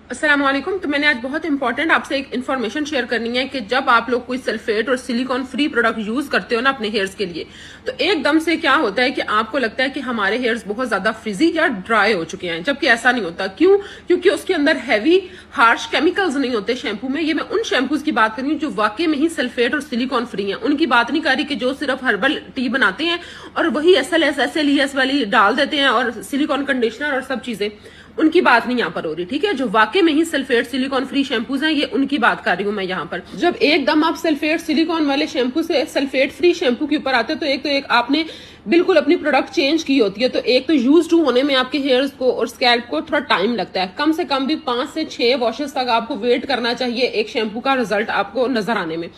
अस्सलाम वालेकुम। तो मैंने आज बहुत इंपॉर्टेंट आपसे एक इन्फॉर्मेशन शेयर करनी है कि जब आप लोग कोई सल्फेट और सिलिकॉन फ्री प्रोडक्ट यूज करते हो ना अपने हेयर्स के लिए, तो एकदम से क्या होता है कि आपको लगता है कि हमारे हेयर्स बहुत ज्यादा फ्रिजी या ड्राई हो चुके हैं, जबकि ऐसा नहीं होता। क्यों? क्योंकि उसके अंदर हैवी हार्श केमिकल्स नहीं होते शैम्पू में। ये मैं उन शैम्पूज की बात कर रही हूँ जो वाकई में ही सल्फेट और सिलिकॉन फ्री है। उनकी बात नहीं कर रही कि जो सिर्फ हर्बल टी बनाते हैं और वही SLS वाली डाल देते हैं और सिलिकॉन कंडीशनर और सब चीजें, उनकी बात नहीं यहाँ पर हो रही। ठीक है, जो वाकई में ही सल्फेट सिलिकॉन फ्री शैम्पूज हैं, ये उनकी बात कर रही हूँ मैं यहाँ पर। जब एकदम आप सल्फेट सिलिकॉन वाले शैम्पू से सल्फेट फ्री शैम्पू के ऊपर आते हैं, तो एक आपने बिल्कुल अपनी प्रोडक्ट चेंज की होती है। तो एक तो यूज टू होने में आपके हेयर्स को और स्कैल्प को थोड़ा टाइम लगता है। कम से कम भी 5 से 6 वॉशेस तक आपको वेट करना चाहिए एक शैम्पू का रिजल्ट आपको नजर आने में।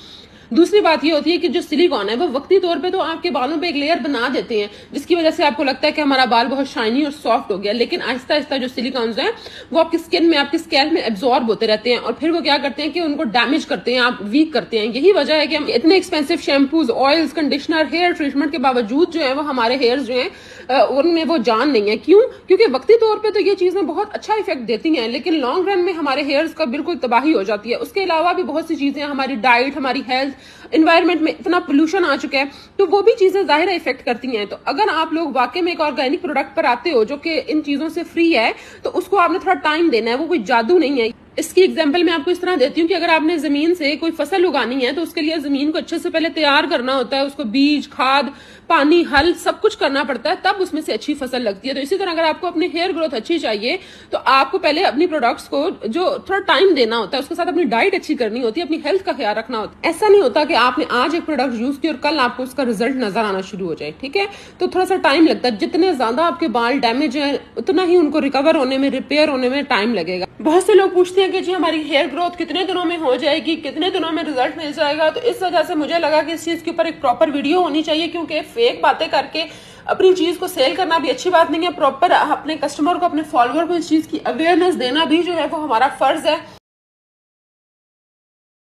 दूसरी बात ये होती है कि जो सिलिकॉन है वो वक्ती तौर पे तो आपके बालों पे एक लेयर बना देते हैं, जिसकी वजह से आपको लगता है कि हमारा बाल बहुत शाइनी और सॉफ्ट हो गया। लेकिन आहिस्ता आहिस्ता जो सिलिकॉन्स हैं वो आपकी स्किन में, आपकी स्कैल्प में एब्जॉर्ब होते रहते हैं और फिर वो क्या करते हैं कि उनको डैमेज करते हैं, आप वीक करते हैं। यही वजह है कि हम इतने expensive shampoos, oils, conditioner, hair treatment के बावजूद जो है वो हमारे हेयर्स जो है उनमें वो जान नहीं है। क्यों? क्योंकि वक्ती तौर पे तो ये चीजें बहुत अच्छा इफेक्ट देती हैं, लेकिन लॉन्ग रन में हमारे हेयर्स का बिल्कुल तबाही हो जाती है। उसके अलावा भी बहुत सी चीजें, हमारी डाइट, हमारी हेल्थ, एनवायरमेंट में इतना पोल्यूशन आ चुका है, तो वो भी चीजें जाहिर इफेक्ट करती हैं। तो अगर आप लोग वाकई में एक ऑर्गेनिक प्रोडक्ट पर आते हो जो कि इन चीजों से फ्री है, तो उसको आपने थोड़ा टाइम देना है। वो कोई जादू नहीं है। इसकी एग्जांपल मैं आपको इस तरह देती हूँ कि अगर आपने जमीन से कोई फसल उगानी है तो उसके लिए जमीन को अच्छे से पहले तैयार करना होता है। उसको बीज, खाद, पानी, हल सब कुछ करना पड़ता है, तब उसमें से अच्छी फसल लगती है। तो इसी तरह अगर आपको अपनी हेयर ग्रोथ अच्छी चाहिए तो आपको पहले अपनी प्रोडक्ट्स को जो थोड़ा टाइम देना होता है, उसके साथ अपनी डाइट अच्छी करनी होती है, अपनी हेल्थ का ख्याल रखना होता है। ऐसा नहीं होता कि आपने आज एक प्रोडक्ट यूज किया और कल आपको उसका रिजल्ट नजर आना शुरू हो जाए। ठीक है, तो थोड़ा सा टाइम लगता है। जितने ज्यादा आपके बाल डैमेज है उतना ही उनको रिकवर होने में, रिपेयर होने में टाइम लगेगा। बहुत से लोग पूछते हैं कि जी हमारी हेयर ग्रोथ कितने दिनों में हो जाएगी, कितने दिनों में रिजल्ट मिल जाएगा। तो इस वजह से मुझे लगा कि इस चीज के ऊपर एक प्रॉपर वीडियो होनी चाहिए, क्योंकि फेक बातें करके अपनी चीज को सेल करना भी अच्छी बात नहीं है। प्रॉपर अपने कस्टमर को, अपने फॉलोअर को इस चीज की अवेयरनेस देना भी जो है वो हमारा फर्ज है।